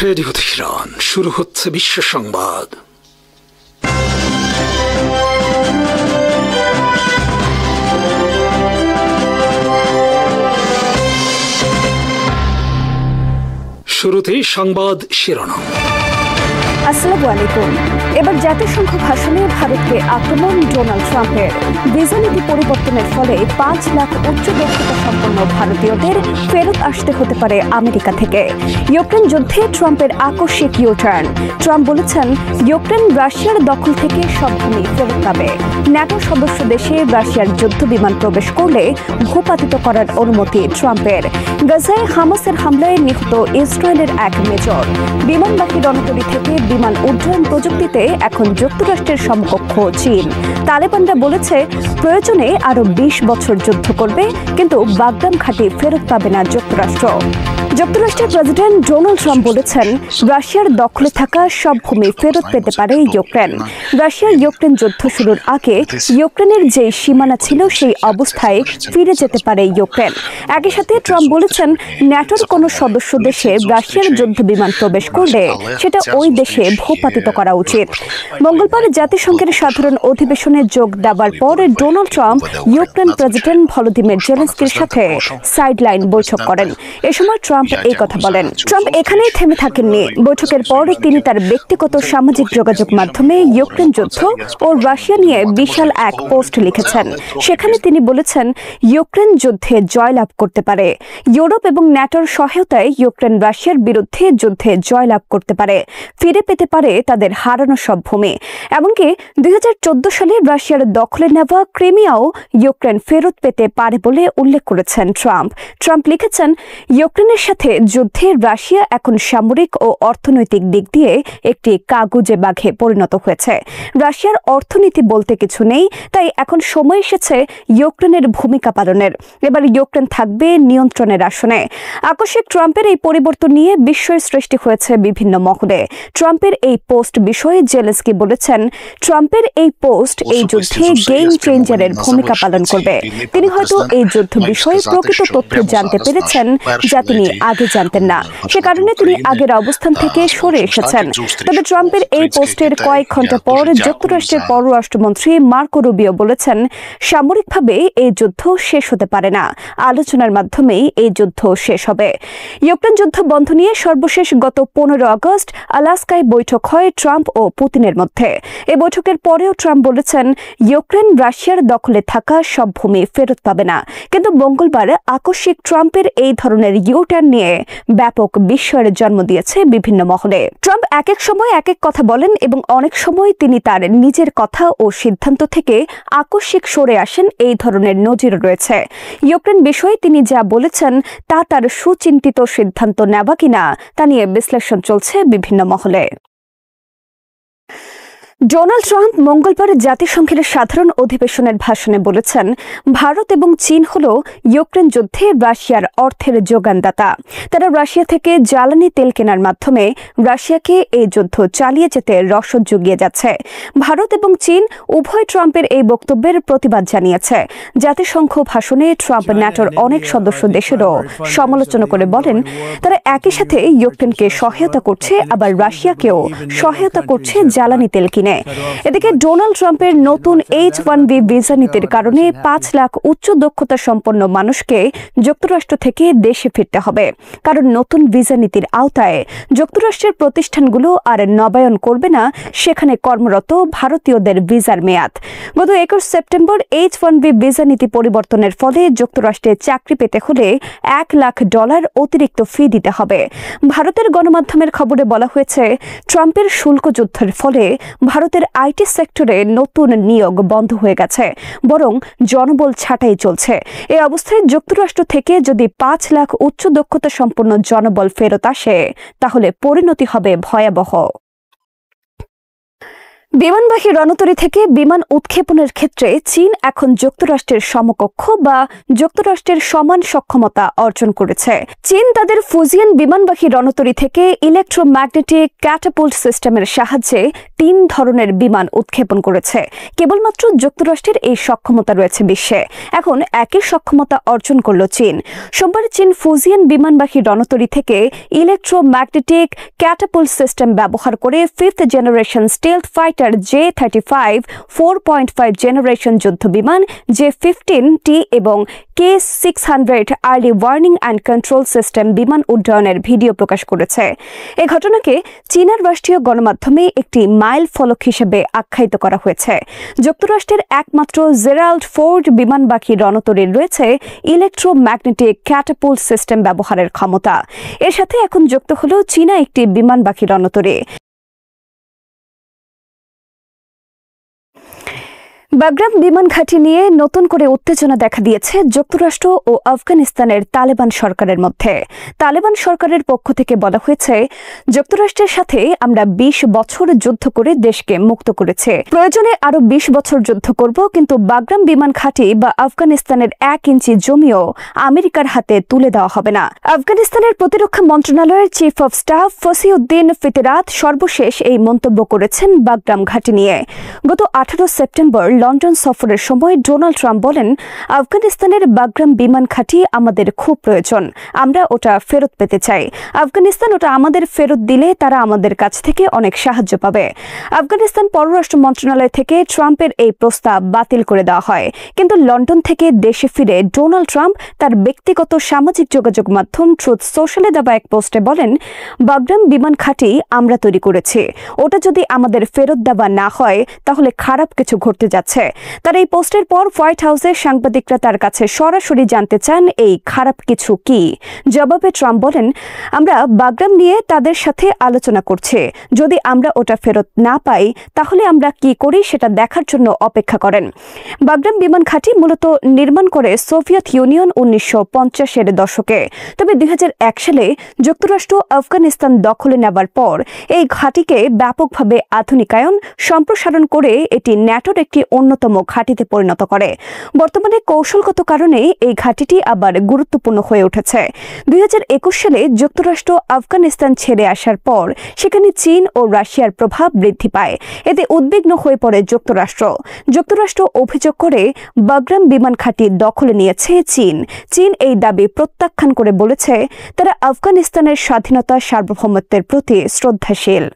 Radio Tehran, শুরু হচ্ছে বিশ্ব সংবাদ। শুরুতেই সংবাদ শিরোনাম। আসসালামু আলাইকুম। এবার জাতিসংঘ ভাষণে ভারতকে আক্রমণ ডোনাল্ড ট্রাম্পের। ভিসা নীতি পরিবর্তনের ফলে 5 লাখ উচ্চ দক্ষতা সম্পন্ন ভারতীয়দের ফেরত আসতে হতে পারে আমেরিকা থেকে। ইউক্রেন যুদ্ধে ট্রাম্পের আকস্মিক ইউটার্ন। ট্রাম্প বলেছেন, ইউক্রেন রাশিয়ার দখল থেকে সব ভূমি ফেরত পাবে। ন্যাটো সদস্য দেশে রাশিয়ার যুদ্ধ বিমান প্রবেশ করলে ভূপাতিত করার অনুমতি ট্রাম্পের। গাজায় হামাসের হামলায় নিহত ইসরায়েলের এক মেজর। বিমানবাহী রণতরী থেকে বিমান উড্ডয়ন প্রযুক্তিতে এখন যুক্তরাষ্ট্রের সমকক্ষ চীন। তালেবানরা বলেছে, প্রয়োজনে আরো 20 বছর যুদ্ধ করবে, কিন্তু বাগদান ঘাঁটি ফেরত পাবে না যুক্তরাষ্ট্র। যুক্তরাষ্ট্রের প্রেসিডেন্ট ডোনাল্ড ট্রাম্প বলেছেন, রাশিয়ার দখলে থাকা সব ভূমি ফেরত পেতে পারে ইউক্রেন। রাশিয়া ইউক্রেন যুদ্ধ শুরুর আগে ইউক্রেনের যে সীমানা ছিল সেই অবস্থায় ফিরে যেতে পারে ইউক্রেন। একই সাথে ট্রাম্প বলেছেন, ন্যাটোর কোনো সদস্য দেশে রাশিয়ার যুদ্ধ বিমান প্রবেশ করলে সেটা ওই দেশে ভূপাতিত করা উচিত। মঙ্গলবার জাতিসংঘের সাধারণ অধিবেশনে যোগ দেওয়ার পর Donald Trump Ukraine president Volodymyr জেলেনস্কির সাথে সাইডলাইন বৈঠক করেন। এ সময় ট্রাম্প এই কথা বলেন। ট্রাম্প এখানেই থেমে থাকেননি। বৈঠকের পর তিনি তার ব্যক্তিগত সামাজিক যোগাযোগ মাধ্যমে ইউক্রেন যুদ্ধ ও রাশিয়া নিয়ে বিশাল এক পোস্ট লিখেছেন। সেখানে তিনি বলেছেন, ইউক্রেন যুদ্ধে জয়লাভ করতে পারে। ইউরোপ এবং ন্যাটোর সহায়তায় ইউক্রেন রাশিয়ার বিরুদ্ধে যুদ্ধে জয়লাভ করতে পারে, ফিরে পেতে পারে তাদের হারানো সব ভূমি। এমনকি 2014 সালে রাশিয়ার দখলে নেওয়া ক্রিমিয়াও ইউক্রেন ফেরত পেতে পারে বলে উল্লেখ করেছেন ট্রাম্প। ট্রাম্প লিখেছেন, ইউক্রেনের সাথে যুদ্ধে রাশিয়া এখন সামরিক ও অর্থনৈতিক দিক দিয়ে একটি কাগুজে বাঘে পরিণত হয়েছে। রাশিয়ার অর্থনীতি বলতে কিছু নেই, তাই এখন সময় এসেছে ইউক্রেনের ভূমিকা পালনের। এবার ইউক্রেন থাকবে নিয়ন্ত্রণের আসনে। আকস্মিক ট্রাম্পের এই পরিবর্তন নিয়ে বিস্ময়ের সৃষ্টি হয়েছে বিভিন্ন মহলে। ট্রাম্পের এই পোস্ট বিষয়ে জেলেনস্কি বলেছেন, ট্রাম্পের এই পোস্ট এই যুদ্ধে গেম চেঞ্জারের ভূমিকা পালন করবে। তিনি হয়তো এই যুদ্ধ বিষয়ে প্রকৃত তথ্য জানতে পেরেছেন, যা তিনি আগে জানতেন না। সে কারণে তিনি আগের অবস্থান থেকে সরে এসেছেন। তবে ট্রাম্পের এই পোস্টের কয়েক ঘন্টা পর যুক্তরাষ্ট্রের পররাষ্ট্রমন্ত্রী মার্কো রুবিও বলেছেন, সামরিকভাবে এই যুদ্ধ শেষ হতে পারে না, আলোচনার মাধ্যমেই এই যুদ্ধ শেষ হবে। ইউক্রেন যুদ্ধ বন্ধ নিয়ে সর্বশেষ গত 15 আগস্ট আলাস্কায় বৈঠক হয় ট্রাম্প ও পুতিনের মধ্যে। এই বৈঠকের পরেও ট্রাম্প বলেছেন, ইউক্রেন রাশিয়ার দখলে থাকা সব ভূমি ফেরত পাবে না। কিন্তু মঙ্গলবার আকস্মিক ট্রাম্পের এই ধরনের ইউটার্ন নিয়ে ব্যাপক বিস্ময়ের জন্ম দিয়েছে বিভিন্ন মহলে। ট্রাম্প এক এক সময় এক এক কথা বলেন এবং অনেক সময় তিনি তার নিজের কথা ও সিদ্ধান্ত থেকে আকস্মিক সরে আসেন, এই ধরনের নজির রয়েছে। ইউক্রেন বিষয়ে তিনি যা বলেছেন তা তার সুচিন্তিত সিদ্ধান্ত নেওয়া কিনা তা নিয়ে বিশ্লেষণ চলছে বিভিন্ন মহলে। ডোনাল্ড ট্রাম্প মঙ্গলবার জাতিসংঘের সাধারণ অধিবেশনের ভাষণে বলেছেন, ভারত এবং চীন হল ইউক্রেন যুদ্ধে রাশিয়ার অর্থের যোগানদাতা। তারা রাশিয়া থেকে জ্বালানি তেল কেনার মাধ্যমে রাশিয়াকে এই যুদ্ধ চালিয়ে যেতে রসদ জুগিয়ে যাচ্ছে। ভারত এবং চীন উভয় ট্রাম্পের এই বক্তব্যের প্রতিবাদ জানিয়েছে। জাতিসংঘ ভাষণে ট্রাম্প ন্যাটোর অনেক সদস্য দেশেরও সমালোচনা করে বলেন, তারা একই সাথে ইউক্রেনকে সহায়তা করছে, আবার রাশিয়াকেও সহায়তা করছে জ্বালানি তেল কিনে। এদিকে ডোনাল্ড ট্রাম্পের নতুন H-1B ভিসা নীতির কারণে 5 লাখ উচ্চ দক্ষতা সম্পন্ন মানুষকে যুক্তরাষ্ট্র থেকে দেশে ফিরতে হবে। কারণ নতুন ভিসা নীতির আওতায় যুক্তরাষ্ট্রের প্রতিষ্ঠানগুলো আর নবায়ন করবে না সেখানে কর্মরত ভারতীয়দের ভিসার মেয়াদ। গত 21 সেপ্টেম্বর H-1B ভিসা নীতি পরিবর্তনের ফলে যুক্তরাষ্ট্রে চাকরি পেতে হলে $1 লাখ অতিরিক্ত ফি দিতে হবে। ভারতের গণমাধ্যমের খবরে বলা হয়েছে, ট্রাম্পের শুল্ক যুদ্ধের ফলে ভারতের আইটি সেক্টরে নতুন নিয়োগ বন্ধ হয়ে গেছে, বরং জনবল ছাঁটাই চলছে। এই অবস্থায় যুক্তরাষ্ট্র থেকে যদি 5 লাখ উচ্চ দক্ষতা সম্পন্ন জনবল ফেরত আসে, তাহলে পরিণতি হবে ভয়াবহ। বিমানবাহী রণতরী থেকে বিমান উৎক্ষেপণের ক্ষেত্রে চীন এখন যুক্তরাষ্ট্রের সমকক্ষ বা যুক্তরাষ্ট্রের সমান সক্ষমতা অর্জন করেছে। চীন তাদের ফুজিয়ান বিমানবাহী রণতরী থেকে ইলেকট্রোম্যাগনেটিক ক্যাটাপুল্ট সিস্টেমের সাহায্যে 3 ধরনের বিমান উৎক্ষেপণ করেছে। কেবলমাত্র যুক্তরাষ্ট্রের এই সক্ষমতা রয়েছে বিশ্বে। এখন একই সক্ষমতা অর্জন করল চীন। সোমবার চীন ফুজিয়ান বিমানবাহী রণতরী থেকে ইলেকট্রোম্যাগনেটিক ক্যাটাপুল্ট সিস্টেম ব্যবহার করে 5th generation stealth fighter J-35 4.5 generation যুদ্ধ বিমান J-15T এবং K-600 early warning and control system বিমান উড্ডয়নের ভিডিও প্রকাশ করেছে। এ ঘটনাকে চীনের রাষ্ট্রীয় গণমাধ্যমে একটি মাইল ফলক হিসেবে আখ্যায়িত করা হয়েছে। যুক্তরাষ্ট্রের একমাত্র জেরাল্ড ফোর্ড বিমানবাহী রণতরীর রয়েছে ইলেকট্রোম্যাগনেটিক ক্যাটাপুল্ট সিস্টেম ব্যবহারের ক্ষমতা। এর সাথে এখন যুক্ত হল চীনা একটি বিমানবাহী রণতরী। বাগরাম বিমান ঘাঁটি নিয়ে নতুন করে উত্তেজনা দেখা দিয়েছে যুক্তরাষ্ট্র ও আফগানিস্তানের তালেবান সরকারের মধ্যে। তালেবান সরকারের পক্ষ থেকে বলা হয়েছে, যুক্তরাষ্ট্রের সাথে আমরা 20 বছর যুদ্ধ করে দেশকে মুক্ত করেছে, প্রয়োজনে আরো 20 বছর যুদ্ধ করব, কিন্তু বাগরাম বিমান ঘাঁটি বা আফগানিস্তানের 1 ইঞ্চি জমিও আমেরিকার হাতে তুলে দেওয়া হবে না। আফগানিস্তানের প্রতিরক্ষা মন্ত্রণালয়ের চিফ অব স্টাফ ফসিউদ্দিন ফিতেরাত সর্বশেষ এই মন্তব্য করেছেন বাগরাম ঘাঁটি নিয়ে। গত 18 সেপ্টেম্বর লন্ডন সফরের সময় ডোনাল্ড ট্রাম্প বলেন, আফগানিস্তানের বাগরাম বিমান ঘাঁটি আমাদের খুব প্রয়োজন, আমরা ওটা ফেরত পেতে চাই। আফগানিস্তান ওটা আমাদের ফেরত দিলে তারা আমাদের কাছ থেকে অনেক সাহায্য পাবে। আফগানিস্তান পররাষ্ট্র মন্ত্রণালয় থেকে ট্রাম্পের এই প্রস্তাব বাতিল করে দেওয়া হয়, কিন্তু লন্ডন থেকে দেশে ফিরে ডোনাল্ড ট্রাম্প তার ব্যক্তিগত সামাজিক যোগাযোগ মাধ্যম ট্রুথ সোশ্যালে দেওয়া এক পোস্টে বলেন, বাগরাম বিমান ঘাঁটি আমরা তৈরি করেছি, ওটা যদি আমাদের ফেরত দেওয়া না হয় তাহলে খারাপ কিছু ঘটতে যাচ্ছে। তার এই পোস্টের পর হোয়াইট হাউসের সাংবাদিকরা তার কাছে সরাসরি জানতে চান এই খারাপ কিছু কি। জবাবে ট্রাম্প বলেন, আমরা বাগরাম নিয়ে তাদের সাথে আলোচনা করছি, যদি আমরা ওটা ফেরত না পাই তাহলে আমরা কি করি সেটা দেখার জন্য অপেক্ষা করেন। বাগরাম বিমান ঘাঁটি মূলত নির্মাণ করে সোভিয়েত ইউনিয়ন 1950-এর দশকে। তবে 2001 সালে যুক্তরাষ্ট্র আফগানিস্তান দখলে নেবার পর এই ঘাঁটিকে ব্যাপকভাবে আধুনিকায়ন সম্প্রসারণ করে এটি ন্যাটোর একটি অন্যতম ঘাঁটিতে পরিণত করে। বর্তমানে কৌশলগত কারণে এই ঘাঁটিটি আবার গুরুত্বপূর্ণ হয়ে উঠেছে। 2021 সালে যুক্তরাষ্ট্র আফগানিস্তান ছেড়ে আসার পর সেখানে চীন ও রাশিয়ার প্রভাব বৃদ্ধি পায়। এতে উদ্বিগ্ন হয়ে পড়ে যুক্তরাষ্ট্র। যুক্তরাষ্ট্র অভিযোগ করে বাগরাম বিমান ঘাঁটি দখলে নিয়েছে চীন। চীন এই দাবি প্রত্যাখ্যান করে বলেছে, তারা আফগানিস্তানের স্বাধীনতা সার্বভৌমত্বের প্রতি শ্রদ্ধাশীল।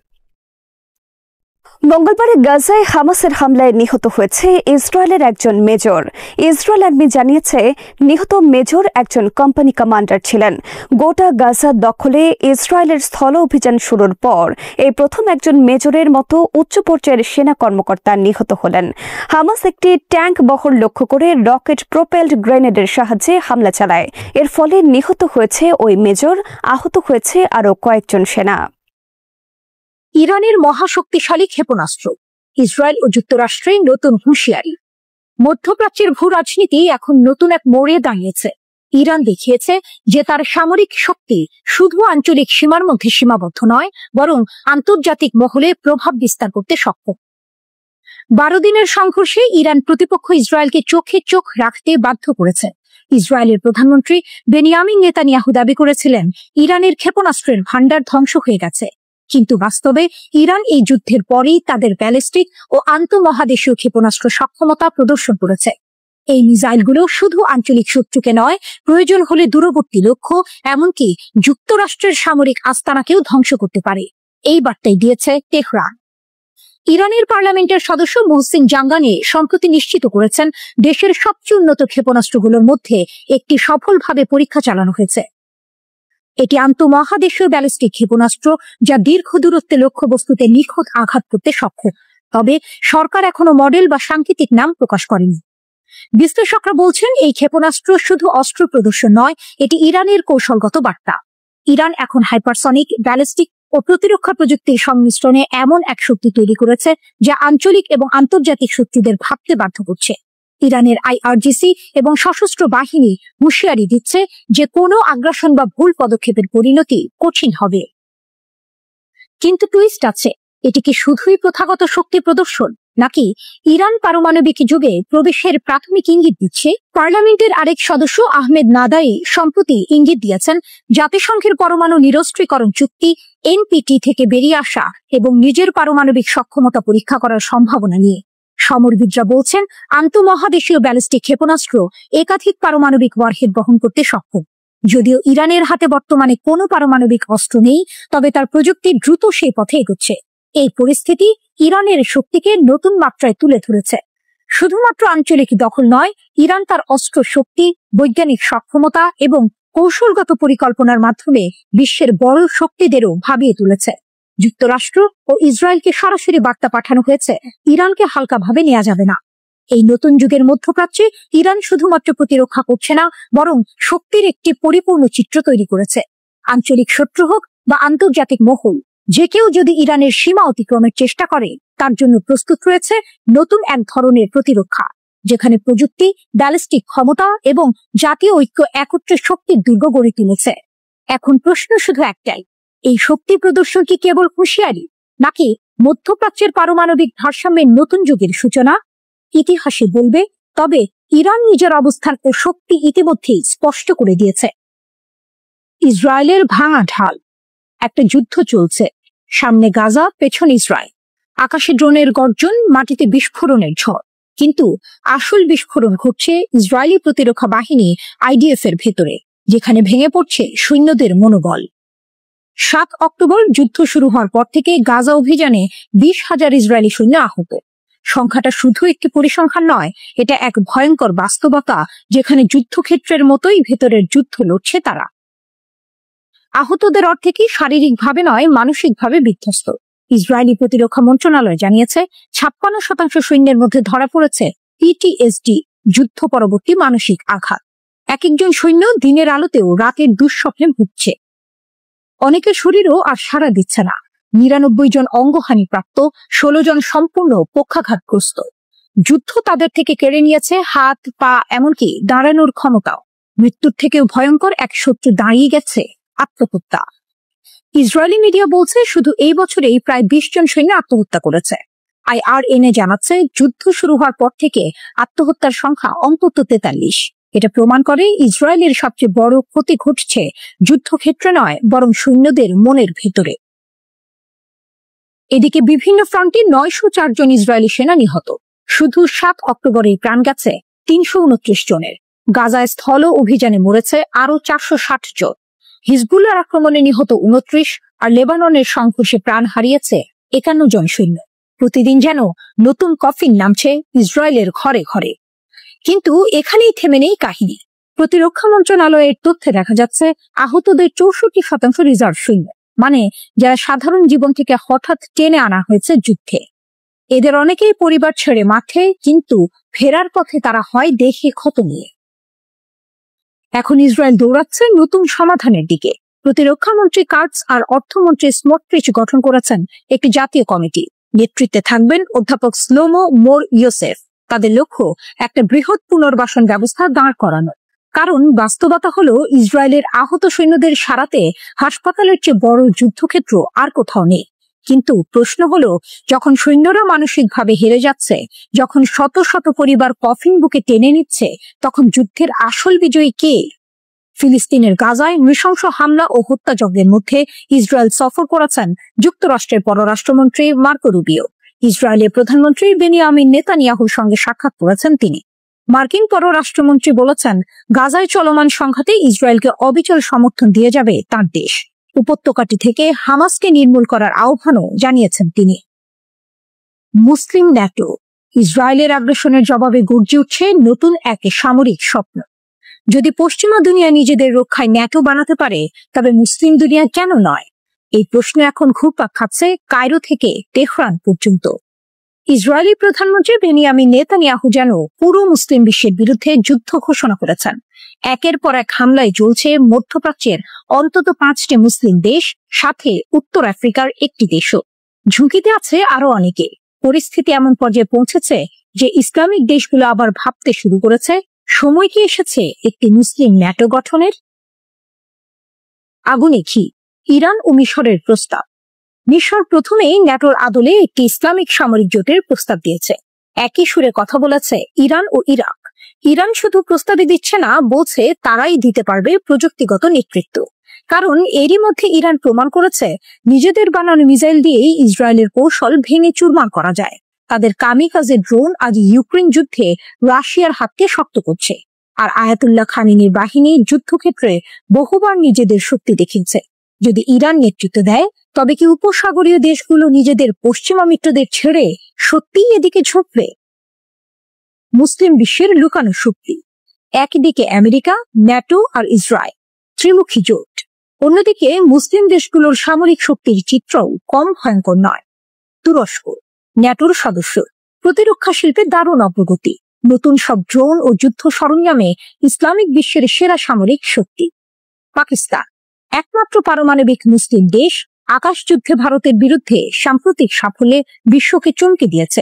মঙ্গলবার গাজায় হামাসের হামলায় নিহত হয়েছে ইসরায়েলের একজন মেজর। ইসরায়েল আর্মি জানিয়েছে, নিহত মেজর একজন কোম্পানি কমান্ডার ছিলেন। গোটা গাজা দখলে ইসরায়েলের স্থল অভিযান শুরুর পর এই প্রথম একজন মেজরের মতো উচ্চ পর্যায়ের সেনা কর্মকর্তা নিহত হলেন। হামাস একটি ট্যাঙ্ক বহর লক্ষ্য করে রকেট প্রোপেলড গ্রেনেডের সাহায্যে হামলা চালায়। এর ফলে নিহত হয়েছে ওই মেজর, আহত হয়েছে আরও কয়েকজন সেনা। ইরানের মহাশক্তিশালী ক্ষেপণাস্ত্র, ইসরায়েল ও যুক্তরাষ্ট্রের নতুন হুঁশিয়ারি। মধ্যপ্রাচ্যের ভূ রাজনীতি এখন নতুন এক মোড়ে দাঁড়িয়েছে। ইরান দেখিয়েছে যে তার সামরিক শক্তি শুধু আঞ্চলিক সীমার মধ্যে সীমাবদ্ধ নয়, বরং আন্তর্জাতিক মহলে প্রভাব বিস্তার করতে সক্ষম। 12 দিনের সংঘর্ষে ইরান প্রতিপক্ষ ইসরায়েলকে চোখে চোখ রাখতে বাধ্য করেছে। ইসরায়েলের প্রধানমন্ত্রী বেনিয়ামিন নেতানিয়াহু দাবি করেছিলেন, ইরানের ক্ষেপণাস্ত্রের ভান্ডার ধ্বংস হয়ে গেছে, কিন্তু বাস্তবে ইরান এই যুদ্ধের পরেই তাদের ব্যালিস্টিক ও আন্তঃমহাদেশীয় ক্ষেপণাস্ত্র সক্ষমতা প্রদর্শন করেছে। এই মিসাইলগুলো শুধু আঞ্চলিক শত্রুকে নয়, প্রয়োজন হলে দূরবর্তী লক্ষ্য, এমনকি যুক্তরাষ্ট্রের সামরিক আস্তানাকেও ধ্বংস করতে পারে। এই বার্তাই দিয়েছে তেহরান। ইরানের পার্লামেন্টের সদস্য মোহসিন জাঙ্গানি সম্প্রতি নিশ্চিত করেছেন, দেশের সবচেয়ে উন্নত ক্ষেপণাস্ত্রগুলোর মধ্যে একটি সফলভাবে পরীক্ষা চালানো হয়েছে। এটি আন্তঃমহাদেশীয় ব্যালিস্টিক ক্ষেপণাস্ত্র, যা দীর্ঘ দূরত্বে লক্ষ্যবস্তুতে নিখুঁত আঘাত করতে সক্ষম। তবে সরকার এখনো মডেল বা সাংকেতিক নাম প্রকাশ করেনি। বিশ্লেষকরা বলছেন, এই ক্ষেপণাস্ত্র শুধু অস্ত্র প্রদর্শন নয়, এটি ইরানের কৌশলগত বার্তা। ইরান এখন হাইপারসনিক, ব্যালিস্টিক ও প্রতিরক্ষা প্রযুক্তির সংমিশ্রণে এমন এক শক্তি তৈরি করেছে যা আঞ্চলিক এবং আন্তর্জাতিক শক্তিদের ভাবতে বাধ্য করছে। ইরানের IRGC এবং সশস্ত্র বাহিনী হুঁশিয়ারি দিচ্ছে যে কোনো আগ্রাসন বা ভুল পদক্ষেপের পরিণতি কঠিন হবে। কিন্তু টুইস্ট আছে, এটি কি শুধুই প্রথাগত শক্তি প্রদর্শন, নাকি ইরান পারমাণবিক যুগে প্রবেশের প্রাথমিক ইঙ্গিত দিচ্ছে? পার্লামেন্টের আরেক সদস্য আহমেদ নাদাই সম্প্রতি ইঙ্গিত দিয়েছেন জাতিসংঘের পরমাণু নিরস্ত্রীকরণ চুক্তি এনপিটি থেকে বেরিয়ে আসা এবং নিজের পারমাণবিক সক্ষমতা পরীক্ষা করার সম্ভাবনা নিয়ে। সমরবিদরা বলছেন আন্তঃমহাদেশীয় ব্যালিস্টিক ক্ষেপণাস্ত্র একাধিক পারমাণবিক ওয়ারহেড বহন করতে সক্ষম। যদিও ইরানের হাতে বর্তমানে কোনো পারমাণবিক অস্ত্র নেই, তবে তার প্রযুক্তি দ্রুত সেই পথে এগোচ্ছে। এই পরিস্থিতি ইরানের শক্তিকে নতুন মাত্রায় তুলে ধরেছে। শুধুমাত্র আঞ্চলিক দখল নয়, ইরান তার অস্ত্র শক্তি, বৈজ্ঞানিক সক্ষমতা এবং কৌশলগত পরিকল্পনার মাধ্যমে বিশ্বের বড় শক্তিদেরও ভাবিয়ে তুলেছে। যুক্তরাষ্ট্র ও ইসরায়েলকে সরাসরি বার্তা পাঠানো হয়েছে, ইরানকে হালকাভাবে নেওয়া যাবে না। এই নতুন যুগের মধ্যপ্রাচ্যে ইরান শুধুমাত্র প্রতিরক্ষা করছে না, বরং শক্তির একটি পরিপূর্ণ চিত্র তৈরি করেছে। আঞ্চলিক শত্রু হোক বা আন্তর্জাতিক মহল, যে কেউ যদি ইরানের সীমা অতিক্রমের চেষ্টা করে, তার জন্য প্রস্তুত রয়েছে নতুন এক ধরনের প্রতিরক্ষা, যেখানে প্রযুক্তি, ব্যালিস্টিক ক্ষমতা এবং জাতীয় ঐক্য একত্রে শক্তির দুর্গ গড়ে তুলেছে। এখন প্রশ্ন শুধু একটাই, এই শক্তি প্রদর্শন কি কেবল হুঁশিয়ারি, নাকি মধ্যপ্রাচ্যের পারমাণবিক ভারসাম্যের নতুন যুগের সূচনা? ইতিহাসে বলবে, তবে ইরান নিজের অবস্থান ও শক্তি ইতিমধ্যেই স্পষ্ট করে দিয়েছে। ইসরায়েলের ভাঙা ঢাল, একটা যুদ্ধ চলছে, সামনে গাজা, পেছনে ইসরায়েল। আকাশে ড্রোনের গর্জন, মাটিতে বিস্ফোরণের ঝড়, কিন্তু আসল বিস্ফোরণ ঘটছে ইসরায়েলি প্রতিরক্ষা বাহিনী আইডিএফ এর ভেতরে, যেখানে ভেঙে পড়ছে সৈন্যদের মনোবল। 7 অক্টোবর যুদ্ধ শুরু হওয়ার পর থেকে গাজা অভিযানে 20,000 ইসরায়েলি সৈন্য আহত। সংখ্যাটা শুধু একটি পরিসংখ্যান নয়, এটা এক ভয়ঙ্কর বাস্তবতা, যেখানে যুদ্ধক্ষেত্রের মতোই ভেতরের যুদ্ধ লড়ছে তারা। আহতদের অর্থে কি শারীরিকভাবে নয়, মানসিকভাবে বিধ্বস্ত। ইসরায়েলি প্রতিরক্ষা মন্ত্রণালয় জানিয়েছে 56% সৈন্যের মধ্যে ধরা পড়েছে পিটিএসডি, যুদ্ধ পরবর্তী মানসিক আঘাত। এক একজন সৈন্য দিনের আলোতেও রাতের দুঃস্বপ্নে ভুগছে। অনেকের শরীরও আর সাড়া দিচ্ছে না। 99 জন অঙ্গহানিপ্রাপ্ত, 16 জন সম্পূর্ণ পক্ষাঘাতগ্রস্ত। যুদ্ধ তাদের থেকে কেড়ে নিয়েছে হাত, পা, এমনকি দাঁড়ানোর ক্ষমতাও। মৃত্যুর থেকেও ভয়ঙ্কর এক শত্রু দাঁড়িয়ে গেছে, আত্মহত্যা। ইসরায়েলি মিডিয়া বলছে শুধু এই বছরেই প্রায় 20 জন সৈন্য আত্মহত্যা করেছে। IRNA জানাচ্ছে যুদ্ধ শুরু হওয়ার পর থেকে আত্মহত্যার সংখ্যা অন্তত 43। এটা প্রমাণ করে ইসরায়েলের সবচেয়ে বড় ক্ষতি ঘটছে যুদ্ধক্ষেত্রে নয়, বরং সৈন্যদের মনের ভেতরে। এদিকে বিভিন্ন ফ্রন্টে 904 জন ইসরায়েলি সেনা নিহত। শুধু 7 অক্টোবরেই প্রাণ গেছে 329 জনের। গাজায় স্থল অভিযানে মরেছে আরো 460 জন। হিজবুল্লাহর আক্রমণে নিহত 29, আর লেবাননের সংঘর্ষে প্রাণ হারিয়েছে 51 জন সৈন্য। প্রতিদিন যেন নতুন কফিন নামছে ইসরায়েলের ঘরে ঘরে। কিন্তু এখানেই থেমে নেই কাহিনী। প্রতিরক্ষা মন্ত্রণালয়ের তথ্যে দেখা যাচ্ছে আহতদের 64% রিজার্ভ সৈন্য, মানে যারা সাধারণ জীবন থেকে হঠাৎ টেনে আনা হয়েছে যুদ্ধে। এদের অনেকেই পরিবার ছেড়ে মাঠে, কিন্তু ফেরার পথে তারা হয় দেহে ক্ষত নিয়ে। এখন ইসরায়েল দৌড়াচ্ছে নতুন সমাধানের দিকে। প্রতিরক্ষা মন্ত্রী কার্টস আর অর্থমন্ত্রী স্মোট্রিচ গঠন করেছেন একটি জাতীয় কমিটি। নেতৃত্বে থাকবেন অধ্যাপক শ্লোমো মোর ইয়োসেফ। তাদের লক্ষ্য একটা বৃহৎ পুনর্বাসন ব্যবস্থা দাঁড় করানো। কারণ বাস্তবতা হলো ইসরায়েলের আহত সৈন্যদের সারাতে হাসপাতালের চেয়ে বড় যুদ্ধক্ষেত্র আর কোথাও নেই। কিন্তু প্রশ্ন হলো, যখন সৈন্যরা মানসিকভাবে হেরে যাচ্ছে, যখন শত শত পরিবার কফিন বুকে টেনে নিচ্ছে, তখন যুদ্ধের আসল বিজয়ী কে? ফিলিস্তিনের গাজায় নৃশংস হামলা ও হত্যাযজ্ঞের মধ্যে ইসরায়েল সফর করেছেন যুক্তরাষ্ট্রের পররাষ্ট্রমন্ত্রী মার্কো রুবিও। ইসরায়েলের প্রধানমন্ত্রী বেনিয়ামিন নেতানিয়াহুর সঙ্গে সাক্ষাৎ করেছেন তিনি। মার্কিন পররাষ্ট্রমন্ত্রী বলেছেন, গাজায় চলমান সংঘাতে ইসরায়েলকে অবিচল সমর্থন দিয়ে যাবে তার দেশ। উপত্যকাটি থেকে হামাসকে নির্মূল করার আহ্বানও জানিয়েছেন তিনি। মুসলিম ন্যাটো, ইসরায়েলের আগ্রাসনের জবাবে গর্জে উঠছে নতুন এক সামরিক স্বপ্ন। যদি পশ্চিমা দুনিয়া নিজেদের রক্ষায় ন্যাটো বানাতে পারে, তবে মুসলিম দুনিয়া কেন নয়? এই প্রশ্ন এখন ঘুরপাক খাচ্ছে কায়রো থেকে তেহরান পর্যন্ত। ইসরায়েলি প্রধানমন্ত্রী বেনিয়ামিন নেতানিয়াহু যেন পুরো মুসলিম বিশ্বের বিরুদ্ধে যুদ্ধ ঘোষণা করেছেন। একের পর এক হামলায় জ্বলছে মধ্যপ্রাচ্যের অন্তত 5টি মুসলিম দেশ, সাথে উত্তর আফ্রিকার একটি দেশও। ঝুঁকিতে আছে আরো অনেকে। পরিস্থিতি এমন পর্যায়ে পৌঁছেছে যে ইসলামিক দেশগুলো আবার ভাবতে শুরু করেছে, সময় কি এসেছে একটি মুসলিম ন্যাটো গঠনের? আগুনে ঘি, ইরান ও মিশরের প্রস্তাব। মিশর প্রথমেই ন্যাটোর আদলে একটি ইসলামিক সামরিক জোটের প্রস্তাব দিয়েছে। একই সুরে কথা বলেছে ইরান ও ইরাক। ইরান শুধু প্রস্তাবই দিচ্ছে না, বলছে তারাই দিতে পারবে প্রযুক্তিগত নেতৃত্ব। কারণ এরই মধ্যে ইরান প্রমাণ করেছে নিজেদের বানানো মিসাইল দিয়েই ইসরায়েলের কৌশল ভেঙে চুরমার করা যায়। তাদের কামিকাজে ড্রোন আজ ইউক্রেন যুদ্ধে রাশিয়ার হাতকে শক্ত করছে। আর আয়াতুল্লাহ খামেনির বাহিনী যুদ্ধক্ষেত্রে বহুবার নিজেদের শক্তি দেখিয়েছে। যদি ইরান নেতৃত্ব দেয়, তবে কি উপসাগরীয় দেশগুলো নিজেদের পশ্চিমা মিত্রদের ছেড়ে সত্যিই এদিকে ঝুঁকবে? মুসলিম বিশ্বের লুকানো শক্তি। একদিকে আমেরিকা, ন্যাটো আর ইসরায়েল, ত্রিমুখী জোট। অন্যদিকে মুসলিম দেশগুলোর সামরিক শক্তির চিত্রও কম ভয়ঙ্কর নয়। তুরস্ক, ন্যাটোর সদস্য, প্রতিরক্ষা শিল্পে দারুণ অগ্রগতি, নতুন সব ড্রোন ও যুদ্ধ সরঞ্জামে ইসলামিক বিশ্বের সেরা সামরিক শক্তি। পাকিস্তান, একমাত্র পারমাণবিক মুসলিম দেশ, আকাশ যুদ্ধে ভারতের বিরুদ্ধে সাম্প্রতিক সাফল্যে বিশ্বকে চমকে দিয়েছে।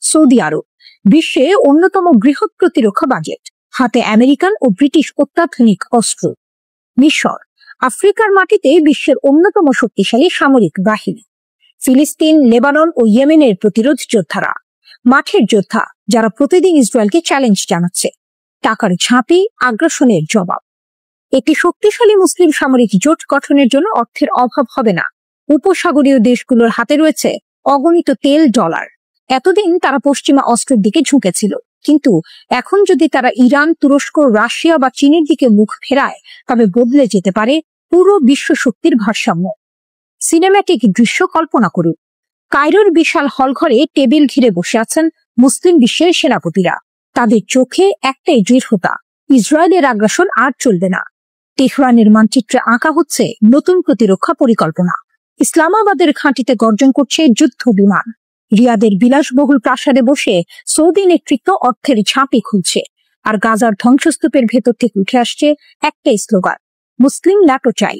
সৌদি আরব, বিশ্বে অন্যতম বৃহৎ প্রতিরক্ষা বাজেট, হাতে আমেরিকান ও ব্রিটিশ অত্যাধুনিক অস্ত্র। মিশর, আফ্রিকার মাটিতে বিশ্বের অন্যতম শক্তিশালী সামরিক বাহিনী। ফিলিস্তিন, লেবানন ও ইয়েমেনের প্রতিরোধ যোদ্ধারা, মাঠের যোদ্ধা যারা প্রতিদিন ইসরায়েলকে চ্যালেঞ্জ জানাচ্ছে। টাকার ঝাঁপি, আগ্রাসনের জবাব। একটি শক্তিশালী মুসলিম সামরিক জোট গঠনের জন্য অর্থের অভাব হবে না। উপসাগরীয় দেশগুলোর হাতে রয়েছে অগণিত তেল, ডলার। এতদিন তারা পশ্চিমা অস্ত্রের দিকে ঝুঁকেছিল, কিন্তু এখন যদি তারা ইরান, তুরস্ক, রাশিয়া বা চীনের দিকে মুখ ফেরায়, তবে বদলে যেতে পারে পুরো বিশ্ব শক্তির ভারসাম্য। সিনেম্যাটিক দৃশ্য কল্পনা করুন। কায়রোর বিশাল হলঘরে টেবিল ঘিরে বসে আছেন মুসলিম বিশ্বের সেনাপতিরা। তাদের চোখে একটাই দৃঢ়তা, ইসরায়েলের আগ্রাসন আর চলবে না। তেহরানের মানচিত্রে আঁকা হচ্ছে নতুন প্রতিরক্ষা পরিকল্পনা। ইসলামাবাদের ঘাঁটিতে গর্জন করছে যুদ্ধ বিমান। রিয়াদের বিলাসবহুল প্রাসাদে বসে সৌদি নেতৃত্ব অর্থের ঝাঁপি খুলছে। আর গাজার ধ্বংসস্তূপের ভেতর থেকে উঠে আসছে একটাই স্লোগান, মুসলিম ন্যাটো চাই।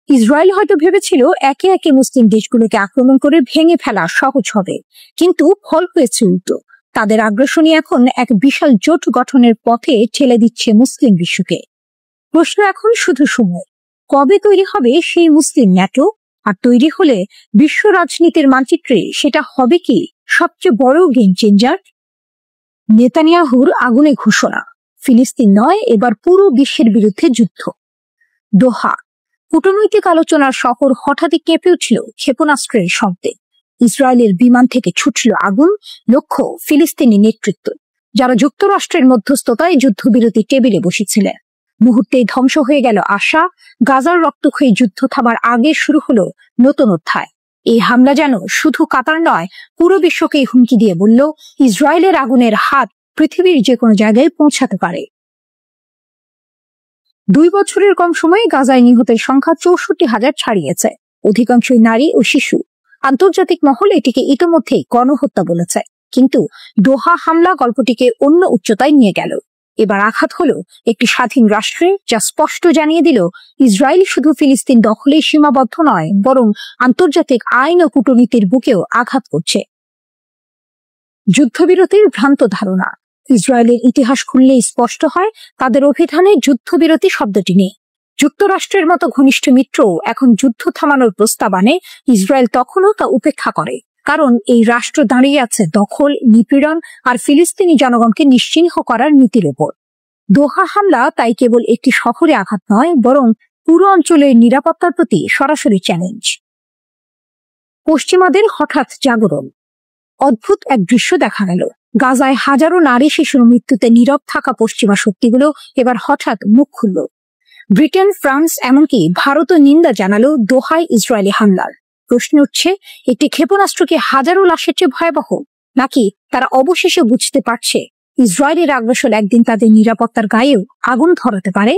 ইসরায়েল হয়তো ভেবেছিল একে একে মুসলিম দেশগুলোকে আক্রমণ করে ভেঙে ফেলা সহজ হবে, কিন্তু ফল হয়েছে উল্টো। তাদের আগ্রাসনই এখন এক বিশাল জোট গঠনের পথে ঠেলে দিচ্ছে মুসলিম বিশ্বকে। প্রশ্ন এখন শুধু সময়, কবে তৈরি হবে সেই মুসলিম ন্যাটো? আর তৈরি হলে বিশ্ব রাজনীতির মানচিত্রে সেটা হবে কি সবচেয়ে বড় গেম চেঞ্জার? নেতানিয়াহুর আগুনে ঘোষণা, ফিলিস্তিন নয়, এবার পুরো বিশ্বের বিরুদ্ধে যুদ্ধ। দোহা, কূটনৈতিক আলোচনার শহর হঠাৎই কেঁপে উঠল ক্ষেপণাস্ত্রের শব্দে। ইসরায়েলের বিমান থেকে ছুটল আগুন, লক্ষ্য ফিলিস্তিনি নেতৃত্ব, যারা যুক্তরাষ্ট্রের মধ্যস্থতায় যুদ্ধবিরতি টেবিলে বসেছিলেন। মুহূর্তেই ধ্বংস হয়ে গেল আশা। গাজার রক্তক্ষয়ী যুদ্ধ থামার আগে শুরু হলো নতুন অধ্যায়। এই হামলা যেন শুধু কাতার নয়, পুরো বিশ্বকেই হুমকি দিয়ে বলল, ইসরায়েলের আগুনের হাত পৃথিবীর যে কোনো জায়গায় পৌঁছাতে পারে। 2 বছরের কম সময়ে গাজায় নিহতের সংখ্যা 64,000 ছাড়িয়েছে, অধিকাংশই নারী ও শিশু। আন্তর্জাতিক মহল এটিকে ইতোমধ্যেই গণহত্যা বলেছে, কিন্তু দোহা হামলা গল্পটিকে অন্য উচ্চতায় নিয়ে গেল। এবার আঘাত হলো একটি স্বাধীন রাষ্ট্রে, যা স্পষ্ট জানিয়ে দিল ইসরায়েল শুধু ফিলিস্তিন দখলেই সীমাবদ্ধ নয়, বরং আন্তর্জাতিক আইন ও কূটনীতির বুকেও আঘাত করছে। যুদ্ধবিরতির ভ্রান্ত ধারণা। ইসরায়েলের ইতিহাস খুললে স্পষ্ট হয় তাদের অভিধানে যুদ্ধবিরতি শব্দটি নেই। যুক্তরাষ্ট্রের মতো ঘনিষ্ঠ মিত্রও এখন যুদ্ধ থামানোর প্রস্তাব আনে, ইসরায়েল তখনও তা উপেক্ষা করে, কারণ এই রাষ্ট্র দাঁড়িয়ে আছে দখল, নিপীড়ন আর ফিলিস্তিনি জনগণকে নিশ্চিহ্ন করার নীতির ওপর। দোহা হামলা তাই কেবল একটি শহরে আঘাত নয়, বরং পুরো অঞ্চলের নিরাপত্তার প্রতি সরাসরি চ্যালেঞ্জ। পশ্চিমাদের হঠাৎ জাগরণ। অদ্ভুত এক দৃশ্য দেখা গেল। গাজায় হাজারো নারী শিশুর মৃত্যুতে নীরব থাকা পশ্চিমা শক্তিগুলো এবার হঠাৎ মুখ খুলল। ব্রিটেন, ফ্রান্স, এমনকি ভারতও নিন্দা জানালো দোহায় ইসরায়েলি হামলার। প্রশ্ন উঠছে, একটি ক্ষেপণাস্ত্র কি হাজারো লাশের চেয়ে ভয়াবহ, নাকি তারা অবশেষে বুঝতে পারছে ইসরায়েলের আগ্রাসন একদিন তাদের নিরাপত্তার গায়েও আগুন ধরাতে পারে?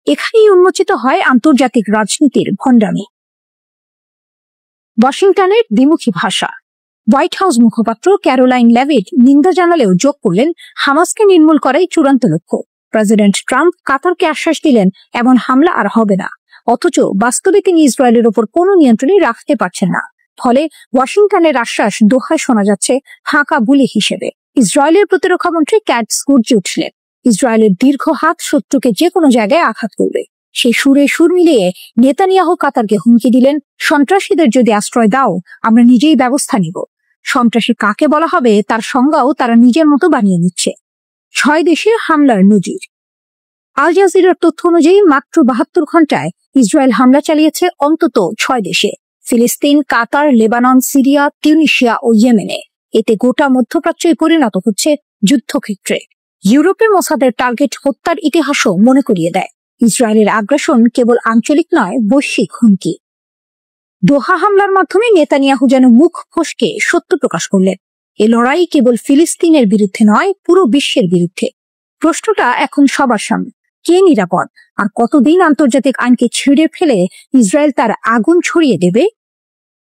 এখানেই উন্মোচিত হয় আন্তর্জাতিক রাজনীতির ভণ্ডামি। ওয়াশিংটনের দ্বিমুখী ভাষা। হোয়াইট হাউস মুখপাত্র ক্যারোলাইন লেভিট নিন্দা জানালেও যোগ করলেন, হামাসকে নির্মূল করাই চূড়ান্ত লক্ষ্য। প্রেসিডেন্ট ট্রাম্প কাতারকে আশ্বাস দিলেন এমন হামলা আর হবে না, অথচ বাস্তবে তিনি ইসরায়েলের ওপর কোনো নিয়ন্ত্রণই রাখতে পারছেন না। ফলে ওয়াশিংটনের আশ্বাস দোহায় শোনা যাচ্ছে ফাঁকা বুলি হিসেবে। ইসরায়েলের প্রতিরক্ষা মন্ত্রী ক্যাটস গর্জে উঠলেন, ইসরায়েলের দীর্ঘ হাত শত্রুকে যে কোনো জায়গায় আঘাত করবে। সেই সুরে সুর মিলিয়ে নেতানিয়াহু কাতারকে হুমকি দিলেন, সন্ত্রাসীদের যদি আশ্রয় দাও আমরা নিজেই ব্যবস্থা নিব। সন্ত্রাসী কাকে বলা হবে তার সংজ্ঞাও তারা নিজের মতো বানিয়ে নিচ্ছে। 6 দেশের হামলার নজির। আল জাজিরার তথ্য অনুযায়ী মাত্র 72 ঘন্টায় ইসরায়েল হামলা চালিয়েছে অন্তত 6 দেশে: ফিলিস্তিন, কাতার, লেবানন, সিরিয়া, তিউনিসিয়া ও ইয়েমেনে। এতে গোটা মধ্যপ্রাচ্যই পরিণত হচ্ছে যুদ্ধক্ষেত্রে। ইউরোপের মোসাদের টার্গেট হত্যার ইতিহাসও মনে করিয়ে দেয় ইসরায়েলের আগ্রাসন কেবল আঞ্চলিক নয়, বৈশ্বিক হুমকি। দোহা হামলার মাধ্যমে নেতানিয়াহু যেন মুখ ফসকে সত্য প্রকাশ করলেন। এ লড়াই কেবল ফিলিস্তিনের বিরুদ্ধে নয়, পুরো বিশ্বের বিরুদ্ধে। প্রশ্নটা এখন সবার সামনে, কে নিরাপদ আর কতদিন আন্তর্জাতিক আইনকে ছিঁড়ে ফেলে ইসরায়েল তার আগুন ছড়িয়ে দেবে?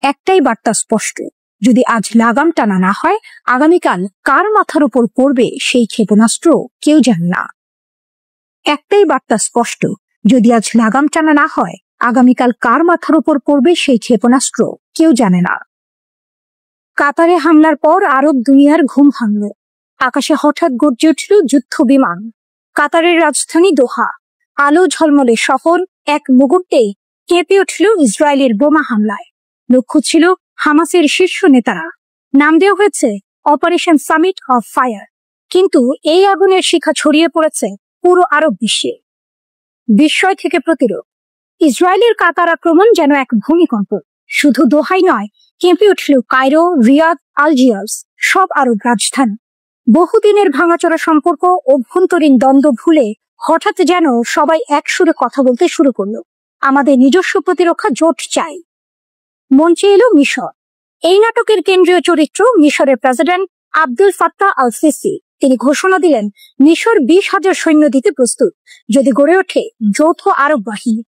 একটাই বার্তা স্পষ্ট, যদি আজ লাগাম টানা না হয়, আগামীকাল কার মাথার উপর পড়বে সেই ক্ষেপণাস্ত্র কেউ জানে না। একটাই বার্তা স্পষ্ট, যদি আজ লাগাম টানা না হয়, আগামীকাল কার মাথার উপর পড়বে সেই ক্ষেপণাস্ত্র কেউ জানে না। কাতারে হামলার পর আরব দুনিয়ার ঘুম ভাঙল। আকাশে হঠাৎ গর্জে উঠল যুদ্ধ বিমান। কাতারের রাজধানী দোহা, আলো ঝলমলে শহর, এক মুহূর্তেই কেঁপে উঠল ইসরায়েলের বোমা হামলায়। লক্ষ্য ছিল হামাসের শীর্ষ নেতারা। নাম দেওয়া হয়েছে অপারেশন সামিট অফ ফায়ার। কিন্তু এই আগুনের শিখা ছড়িয়ে পড়েছে পুরো আরব বিশ্বে। বিস্ময় থেকে প্রতিরোধ। ইসরায়েলের কাতার আক্রমণ যেন এক ভূমিকম্প। শুধু দোহাই নয়, কেঁপে উঠল কায়রো, রিয়াদ, আলজিয়ার্স, সব আরব রাজধানী। বহুদিনের ভাঙাচোরা সম্পর্ক, অভ্যন্তরীণ দ্বন্দ্ব ভুলে হঠাৎ যেন সবাই এক সুরে কথা বলতে শুরু করলো, আমাদের নিজস্ব প্রতিরক্ষা জোট চাই। মঞ্চে এলো মিশর। এই নাটকের কেন্দ্রীয় চরিত্র মিশরের president Abdul Fattah al CC. তিনি ঘোষণা দিলেন মিশর 20,000 সৈন্য দিতে প্রস্তুত যদি গড়ে ওঠে যৌথ আরব বাহিনী।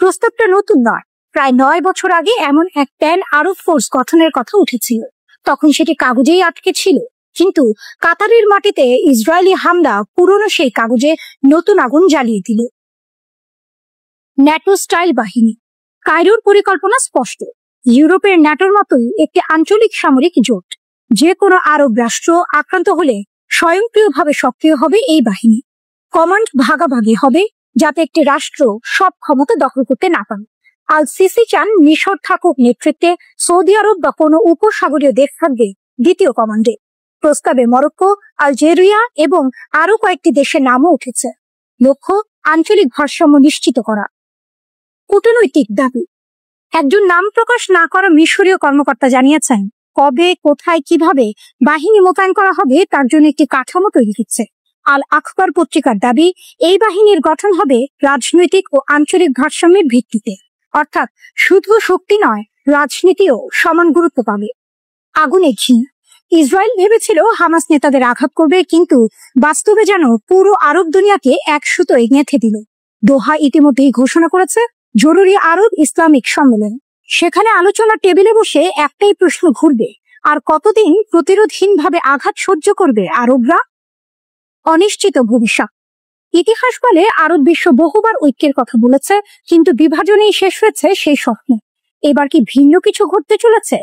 প্রস্তাবটা নতুন নয়, প্রায় 9 বছর আগে এমন এক প্যান আরব ফোর্স গঠনের কথা উঠেছিল। তখন সেটি কাগজেই আটকে ছিল, কিন্তু কাতারের মাটিতে ইসরায়েলি হামলা পুরনো সেই কাগজে নতুন আগুন জ্বালিয়ে দিল। ন্যাটো স্টাইল বাহিনী। কায়রোর পরিকল্পনা স্পষ্ট, ইউরোপের ন্যাটোর মতোই একটি আঞ্চলিক সামরিক জোট। যে কোনো আরব রাষ্ট্র আক্রান্ত হলে স্বয়ংক্রিয়ভাবে সক্রিয় হবে এই বাহিনী। কমান্ড ভাগাভাগি হবে, যাতে একটি রাষ্ট্র সব ক্ষমতা দখল করতে না পারে। আল সিসি চান মিশর থাকুক নেতৃত্বে, সৌদি আরব বা কোনো উপসাগরীয় দেশ থাকবে দ্বিতীয় কমান্ডে। প্রস্তাবে মরক্কো, আলজেরিয়া এবং আরো কয়েকটি দেশের নামও উঠেছে। লক্ষ্য আঞ্চলিক ভারসাম্য নিশ্চিত করা। কূটনৈতিক দাবি। একজন নাম প্রকাশ না করা মিশরীয় কর্মকর্তা জানিয়েছেন, কবে, কোথায়, কিভাবে বাহিনী মোতায়েন করা হবে তার জন্য একটি কাঠামো তৈরি হচ্ছে। আল আখবার পত্রিকার দাবি, এই বাহিনীর গঠন হবে রাজনৈতিক ও আঞ্চলিক ভারসাম্যের ভিত্তিতে, অর্থাৎ শুধু শক্তি নয়, রাজনীতিও সমান গুরুত্ব পাবে। আগুনে ঘি। ইসরায়েল ভেবেছিল হামাস নেতাদের আঘাত করবে, কিন্তু বাস্তবে যেন পুরো আরব দুনিয়াকে এক সুতোয় গেঁথে দিল। দোহা ইতিমধ্যেই ঘোষণা করেছে জরুরি আরব ইসলামিক সম্মেলন। সেখানে আলোচনার টেবিলে বসে একটাই প্রশ্ন ঘুরবে, আর কতদিন প্রতিরোধহীনভাবে আঘাত সহ্য করবে আরবরা? অনিশ্চিত ভবিষ্যৎ। ইতিহাস বলে আরব বিশ্ব বহুবার ঐক্যের কথা বলেছে, কিন্তু বিভাজনেই শেষ হয়েছে সেই স্বপ্ন। এবার কি ভিন্ন কিছু ঘটতে চলেছে?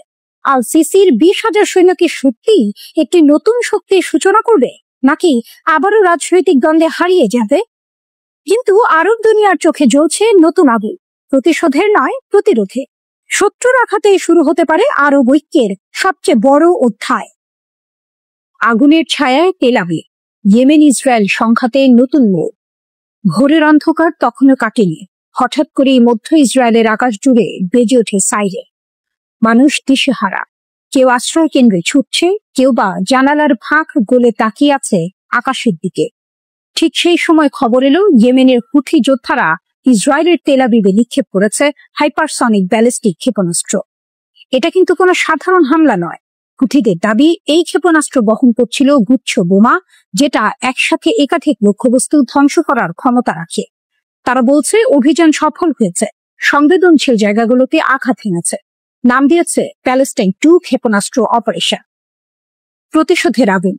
আল সিসির 20,000 সৈন্য কি সত্যি একটি নতুন শক্তির সূচনা করবে, নাকি আবারও রাজনৈতিক দ্বন্দ্বে হারিয়ে যাবে? কিন্তু আরব দুনিয়ার চোখে জ্বলছে নতুন আগুন, প্রতিশোধের নয়, প্রতিরোধে। শত্রুর আঘাতেই শুরু হতে পারে আরব ঐক্যের সবচেয়ে বড় অধ্যায়। আগুনের ছায়ায় তেল আবিব। ইয়েমেন ইসরায়েল সংঘাতে নতুন মোড়। ভোরের অন্ধকার তখনও কাটেনি, হঠাৎ করেই মধ্য ইসরায়েলের আকাশ জুড়ে বেজে ওঠে সাইরেন। মানুষ দিশেহারা, কেউ আশ্রয় কেন্দ্রে ছুটছে, কেউ বা জানালার ফাঁক গলে তাকিয়ে আছে আকাশের দিকে। ঠিক সেই সময় খবর এলো ইয়েমেনের হুথি যোদ্ধারা ইসরায়েলের তেল আবিবে নিক্ষেপ করেছে হাইপারসনিক ব্যালিস্টিক ক্ষেপণাস্ত্র। এটা কিন্তু কোনো সাধারণ হামলা নয়। হুথিদের দাবি, এই ক্ষেপণাস্ত্র বহন করছিল গুচ্ছ বোমা, যেটা একসাথে একাধিক লক্ষ্যবস্তু ধ্বংস করার ক্ষমতা রাখে। তারা বলছে অভিযান সফল হয়েছে, সংবেদনশীল জায়গাগুলোতে আঘাত হেনেছে। নাম দিয়েছে প্যালেস্টাইন 2 ক্ষেপণাস্ত্র অপারেশন। প্রতিশোধের আগুন।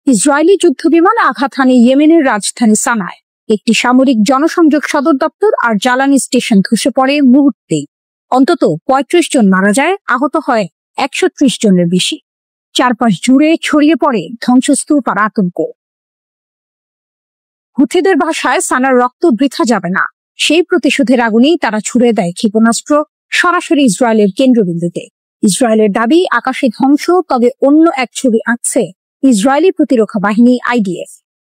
ইসরায়েলি যুদ্ধবিমান আঘাত হানে ইয়েমেনের রাজধানী সানায়। একটি সামরিক জনসংযোগ সদর দপ্তর আর জ্বালানি স্টেশন ধসে পড়ে মুহূর্তেই। অন্তত 35 জন মারা যায়, আহত হয় 130 জনের বেশি। চারপাশ জুড়ে ছড়িয়ে পড়ে ধ্বংসস্তূপ আর আতঙ্ক। হুথিদের ভাষায় সানার রক্ত বৃথা যাবে না, সেই প্রতিশোধের আগুনেই তারা ছুড়ে দেয় ক্ষেপণাস্ত্র সরাসরি ইসরায়েলের কেন্দ্রবিন্দুতে। ইসরায়েলের দাবি আকাশে ধ্বংস, তবে অন্য এক ছবি আঁকছে ইসরায়েলি প্রতিরক্ষা বাহিনী আইডিএফ।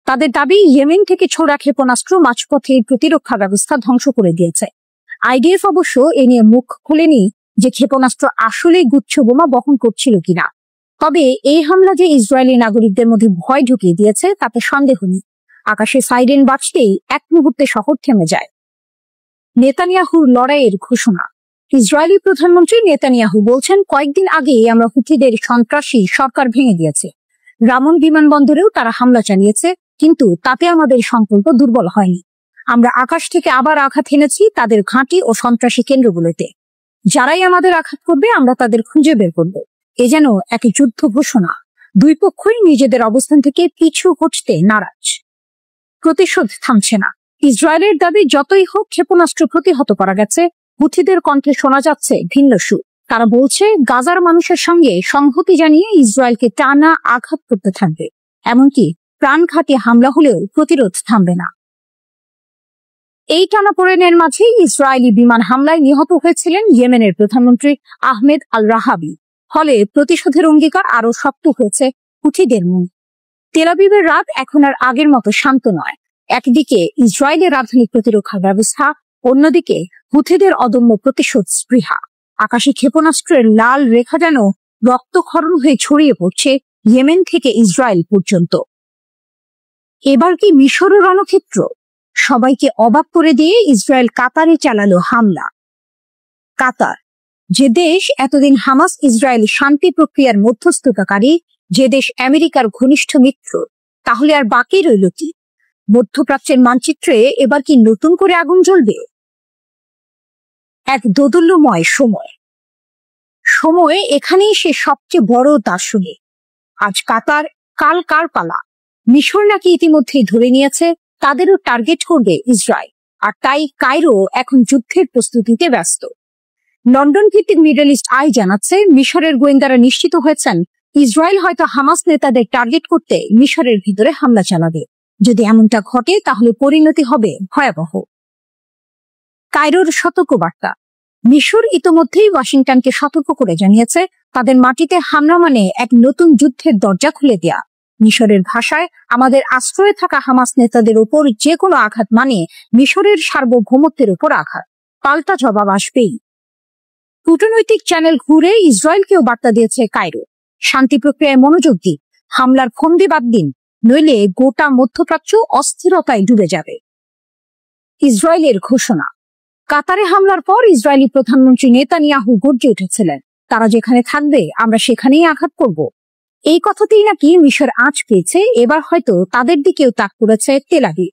তাদের দাবি ইয়েমেন থেকে ছোড়া ক্ষেপণাস্ত্র মাঝপথে প্রতিরক্ষা ব্যবস্থা ধ্বংস করে দিয়েছে। আইডিএফ অবশ্য এ নিয়ে মুখ খুলেনি যে ক্ষেপণাস্ত্র আসলে গুচ্ছ বোমা বহন করছিল কিনা। তবে এই হামলা যে ইসরায়েলি নাগরিকদের মধ্যে ভয় ঢুকিয়ে দিয়েছে তাতে সন্দেহ নেই। আকাশে সাইরেন বাজতেই এক মুহূর্তে শহর থেমে যায়। নেতানিয়াহুর লড়াইয়ের ঘোষণা। ইসরায়েলি প্রধানমন্ত্রী নেতানিয়াহু বলছেন, কয়েকদিন আগেই আমরা হুথিদের সন্ত্রাসী সরকার ভেঙে দিয়েছে। রামন বিমানবন্দরেও তারা হামলা চালিয়েছে, কিন্তু তাতে আমাদের সংকল্প দুর্বল হয়নি। আমরা আকাশ থেকে আবার আঘাত হেনেছি তাদের ঘাঁটি ও সন্ত্রাসী কেন্দ্রগুলোতে। যারাই আমাদের আঘাত করবে আমরা তাদের খুঁজে বের করব। এ যেন এক যুদ্ধ ঘোষণা। দুই পক্ষই নিজেদের অবস্থান থেকে পিছু হটতে নারাজ। প্রতিশোধ থামছে না। ইসরায়েলের দাবি যতই হোক ক্ষেপণাস্ত্র প্রতিহত করা গেছে। হুথিদের কণ্ঠে শোনা যাচ্ছে ভিন্ন সুর। তারা বলছে গাজার মানুষের সঙ্গে সংহতি জানিয়ে ইসরায়েলকে টানা আঘাত করতে থাকবে, এমনকি প্রাণঘাতী হামলা হলেও প্রতিরোধ থামবে না। এই টানাপোড়েনের মাঝে ইসরায়েলি বিমান হামলায় নিহত হয়েছিলেন ইয়েমেনের প্রধানমন্ত্রী আহমেদ আল রাহাবি। ফলে প্রতিশোধের অঙ্গীকার আরো শক্ত হয়েছে হুথিদের মন। তেল আবিবের রাত এখন আর আগের মতো শান্ত নয়। একদিকে ইসরায়েলের আধুনিক প্রতিরক্ষা ব্যবস্থা, অন্যদিকে হুথিদের অদম্য প্রতিশোধ স্পৃহা। আকাশে ক্ষেপণাস্ত্রের লাল রেখা যেন রক্তক্ষরণ হয়ে ছড়িয়ে পড়ছে ইয়েমেন থেকে ইসরায়েল পর্যন্ত। এবার কি মিশরও রণক্ষেত্র? সবাইকে অবাক করে দিয়ে ইসরায়েল কাতারে চালালো হামলা। কাতার, যে দেশ এতদিন হামাস ইসরায়েল শান্তি প্রক্রিয়ার মধ্যস্থতাকারী, যে দেশ আমেরিকার ঘনিষ্ঠ মিত্র, তাহলে আর বাকি রইল কি? মধ্যপ্রাচ্যের মানচিত্রে এবার কি নতুন করে আগুন জ্বলবে? এক দোদুল্যময় সময় এখানেই সে সবচেয়ে বড় দার্শনিক। আজ কাতার, কাল কার পালা? মিশর নাকি ইতিমধ্যেই ধরে নিয়েছে তাদেরও টার্গেট করবে ইসরায়েল, আর তাই কায়রো এখন যুদ্ধের প্রস্তুতিতে ব্যস্ত। লন্ডন ভিত্তিক মিডল ইস্ট আই জানাচ্ছে, মিশরের গোয়েন্দারা নিশ্চিত হয়েছেন ইসরায়েল হয়তো হামাস নেতাদের টার্গেট করতে মিশরের ভিতরে হামলা চালাবে। যদি এমনটা ঘটে তাহলে পরিণতি হবে ভয়াবহ। কায়রোর সতর্কবার্তা। মিশর ইতোমধ্যেই ওয়াশিংটনকে সতর্ক করে জানিয়েছে তাদের মাটিতে হামলা মানে এক নতুন যুদ্ধের দরজা খুলে দেয়া। মিশরের ভাষায়, আমাদের আশ্রয়ে থাকা হামাস নেতাদের উপর যে কোনো আঘাত মানে মিশরের সার্বভৌমত্বের উপর আঘাত, পাল্টা জবাব আসবেই। কূটনৈতিক চ্যানেল ঘুরে ইসরায়েলকেও বার্তা দিয়েছে কায়রো, শান্তি প্রক্রিয়ায় মনোযোগ দিন, হামলার ফন্দি বাদ দিন, নইলে গোটা মধ্যপ্রাচ্য অস্থিরতায় ডুবে যাবে। ইসরায়েলের ঘোষণা। কাতারে হামলার পর ইসরায়েলি প্রধানমন্ত্রী নেতানিয়াহু গর্জে উঠেছিলেন, তারা যেখানে থাকবে আমরা সেখানেই আঘাত করব। এই কথাতেই নাকি মিশর আঁচ পেয়েছে। এবার হয়তো তাদের দিকেও তাক করেছে তেল আবিব।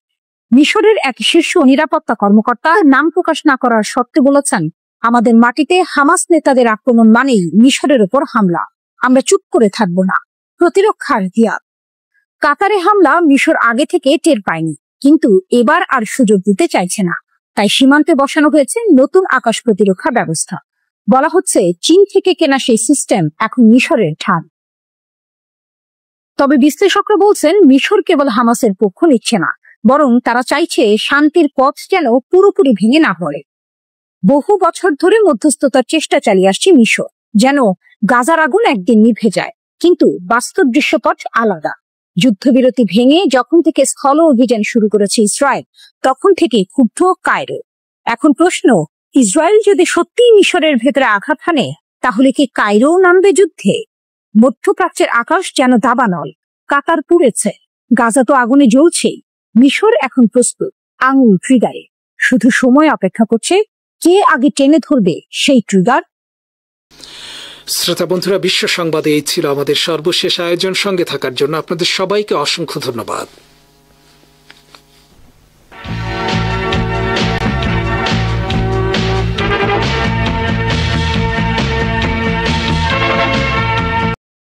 মিশরের এক শীর্ষ নিরাপত্তা কর্মকর্তা নাম প্রকাশ না করার শর্তে বলেছেন, আমাদের মাটিতে হামাস নেতাদের আক্রমণ মানেই মিশরের উপর হামলা, আমরা চুপ করে থাকব না। প্রতিরক্ষার দিয়াত। কাতারে হামলা মিশর আগে থেকে টের পায়নি, কিন্তু এবার আর সুযোগ দিতে চাইছে না। তাই সীমান্তে বসানো হয়েছে নতুন আকাশ প্রতিরক্ষা ব্যবস্থা। বলা হচ্ছে চীন থেকে কেনা সেই সিস্টেম এখন মিশরের ঠাঁই। তবে বিশ্লেষকরা বলছেন মিশর কেবল হামাসের পক্ষ নিচ্ছে না, বরং তারা চাইছে শান্তির পথ যেন পুরোপুরি ভেঙে না পড়ে। বহু বছর ধরে মধ্যস্থতার চেষ্টা চালিয়ে আসছে মিশর, যেন গাজার আগুন একদিন নিভে যায়। কিন্তু বাস্তব দৃশ্যপট আলাদা। যুদ্ধবিরতি ভেঙে যখন থেকে স্থল অভিযান শুরু করেছে ইসরায়েল, তখন থেকে ক্ষুব্ধ কায়রো। এখন প্রশ্ন, ইসরায়েল যদি সত্যিই মিশরের ভেতরে আঘাত হানে, তাহলে কি কায়রো নামবে যুদ্ধে? মধ্যপ্রাচ্যের আকাশ যেন দাবানল। কাতার পুড়েছে, গাজা তো আগুনে জ্বলছেই। মিশর এখন প্রস্তুত, আঙুল ট্রিগারে। শুধু সময় অপেক্ষা করছে কে আগে টেনে ধরবে সেই ট্রিগার। শ্রোতা বন্ধুরা, বিশ্ব সংবাদে এই ছিল আমাদের সর্বশেষ আয়োজন। সঙ্গে থাকার জন্য আপনাদের সবাইকে অসংখ্য ধন্যবাদ।